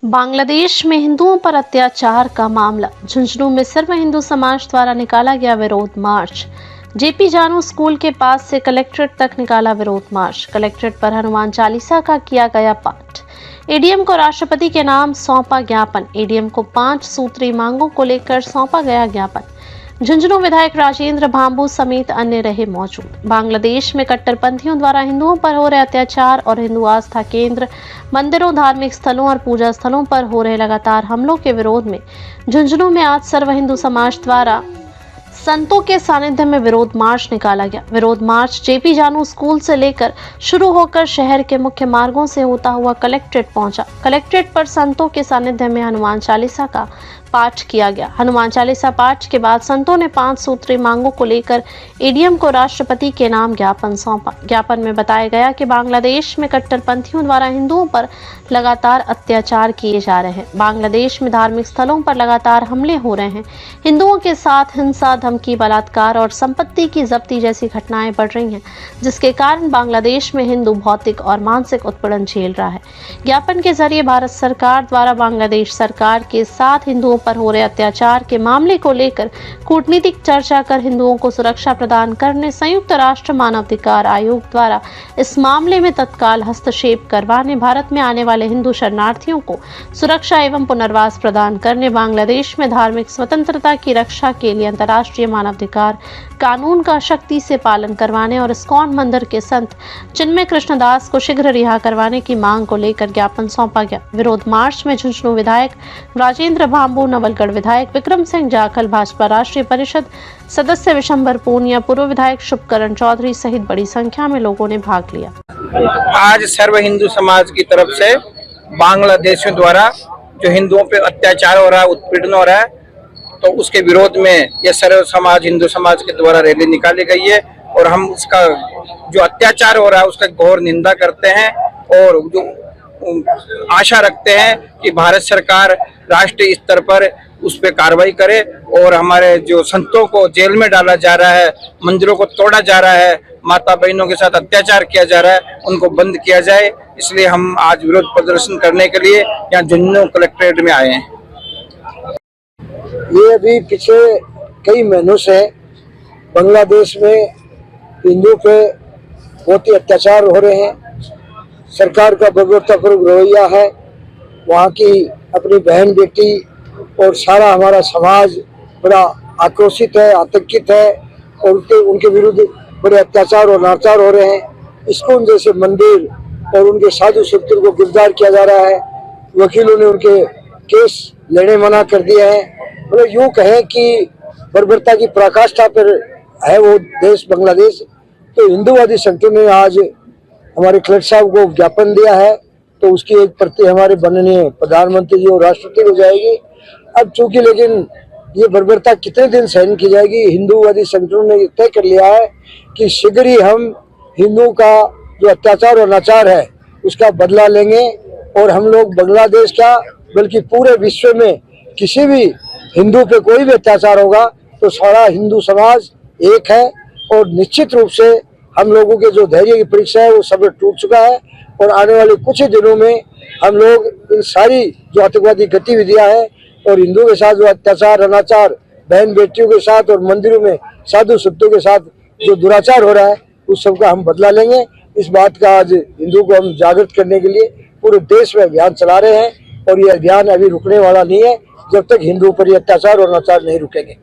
बांग्लादेश में हिंदुओं पर अत्याचार का मामला। झुंझुनू में सर्व हिंदू समाज द्वारा निकाला गया विरोध मार्च। जेपी जानू स्कूल के पास से कलेक्ट्रेट तक निकाला विरोध मार्च। कलेक्ट्रेट पर हनुमान चालीसा का किया गया पाठ। एडीएम को राष्ट्रपति के नाम सौंपा ज्ञापन। एडीएम को 5 सूत्री मांगों को लेकर सौंपा गया ज्ञापन। झुंझुनू विधायक राजेंद्र भांबू समेत अन्य रहे मौजूद। बांग्लादेश में कट्टरपंथियों द्वारा हिंदुओं पर हो रहे अत्याचार और हिंदू आस्था केंद्र, मंदिरों, धार्मिक स्थलों और पूजा स्थलों पर हो रहे लगातार हमलों के विरोध में झुंझुनू में आज सर्व हिंदू समाज द्वारा संतों के सानिध्य में विरोध मार्च निकाला गया। विरोध मार्च जेपी जानू स्कूल से लेकर शुरू होकर शहर के मुख्य मार्गों से होता हुआ कलेक्ट्रेट पहुंचा। कलेक्ट्रेट पर संतों के सानिध्य में हनुमान चालीसा का पाठ किया गया। हनुमान चालीसा पाठ के बाद संतों ने 5 सूत्री मांगों को लेकर एडीएम को राष्ट्रपति के नाम ज्ञापन सौंपा। ज्ञापन में बताया गया कि बांग्लादेश में कट्टरपंथियों द्वारा हिंदुओं पर लगातार अत्याचार किए जा रहे हैं। बांग्लादेश में धार्मिक स्थलों पर लगातार हमले हो रहे हैं। हिंदुओं के साथ हिंसा, धमकी, बलात्कार और संपत्ति की जब्ती जैसी घटनाएं बढ़ रही हैं, जिसके कारण बांग्लादेश में हिंदू भौतिक और मानसिक उत्पीड़न झेल रहा है। ज्ञापन के जरिए भारत सरकार द्वारा बांग्लादेश सरकार के साथ हिंदुओं पर हो रहे अत्याचार के मामले को लेकर कूटनीतिक चर्चा कर हिंदुओं को सुरक्षा प्रदान करने, संयुक्त राष्ट्र मानवाधिकार आयोग द्वारा इस मामले में तत्काल हस्तक्षेप करवाने, भारत में आने वाले हिंदू शरणार्थियों को सुरक्षा एवं पुनर्वास प्रदान करने, बांग्लादेश में धार्मिक स्वतंत्रता की रक्षा के लिए अंतर्राष्ट्रीय मानवाधिकार कानून का सख्ती से पालन करवाने और इस्कॉन मंदिर के संत चिन्मय कृष्णदास को शीघ्र रिहा करवाने की मांग को लेकर ज्ञापन सौंपा गया। विरोध मार्च में झुंझुनू विधायक राजेंद्र भांबू, नवलगढ़ विधायक विक्रम सिंह जाखल, भाजपा राष्ट्रीय परिषद सदस्य विशंबर पूनिया, पूर्व विधायक शुभकरण चौधरी सहित बड़ी संख्या में लोगों ने भाग लिया। आज सर्व हिंदू समाज की तरफ से बांग्लादेश द्वारा जो हिंदुओं पे अत्याचार हो रहा है, उत्पीड़न हो रहा है, तो उसके विरोध में ये सर्व समाज हिंदू समाज के द्वारा रैली निकाली गई है और हम उसका जो अत्याचार हो रहा है उसका घोर निंदा करते हैं और जो आशा रखते हैं कि भारत सरकार राष्ट्रीय स्तर पर उस पर कार्रवाई करे और हमारे जो संतों को जेल में डाला जा रहा है, मंदिरों को तोड़ा जा रहा है, माता बहनों के साथ अत्याचार किया जा रहा है, उनको बंद किया जाए। इसलिए हम आज विरोध प्रदर्शन करने के लिए यहाँ झुंझुनू कलेक्ट्रेट में आए हैं। ये अभी पिछले कई महीनों से बांग्लादेश में हिंदू पे बहुत ही अत्याचार हो रहे हैं। सरकार का बर्बरतापूर्वक रवैया है। वहाँ की अपनी बहन बेटी और सारा हमारा समाज बड़ा आक्रोशित है, आतंकित है और उनके विरुद्ध बड़े अत्याचार और नाचार हो रहे हैं। इस्कॉन जैसे मंदिर और उनके साधु संतों को गिरफ्तार किया जा रहा है। वकीलों ने उनके केस लेने मना कर दिया है। मतलब यूँ कहें कि बर्बरता की पराकाष्ठा पर है वो देश बांग्लादेश। तो हिंदूवादी संगठन ने आज हमारे कलेक्टर साहब को ज्ञापन दिया है, तो उसकी एक प्रति हमारे माननीय प्रधानमंत्री जी और राष्ट्रपति को जाएगी। अब चूंकि लेकिन ये बर्बरता कितने दिन सहन की जाएगी, हिंदूवादी संगठनों ने तय कर लिया है कि शीघ्र ही हम हिंदुओं का जो अत्याचार और नाचार है उसका बदला लेंगे और हम लोग बांग्लादेश का बल्कि पूरे विश्व में किसी भी हिंदू पे कोई भी अत्याचार होगा तो सारा हिंदू समाज एक है और निश्चित रूप से हम लोगों के जो धैर्य की परीक्षा है वो सब टूट चुका है और आने वाले कुछ ही दिनों में हम लोग इन सारी जो आतंकवादी गतिविधियां हैं और हिंदुओं के साथ जो अत्याचार, अनाचार, बहन बेटियों के साथ और मंदिरों में साधु संतों के साथ जो दुराचार हो रहा है उस सब का हम बदला लेंगे। इस बात का आज हिंदुओं को हम जागृत करने के लिए पूरे देश में अभियान चला रहे हैं और ये अभियान अभी रुकने वाला नहीं है जब तक हिंदुओं पर ये अत्याचार और अनाचार नहीं रुकेंगे।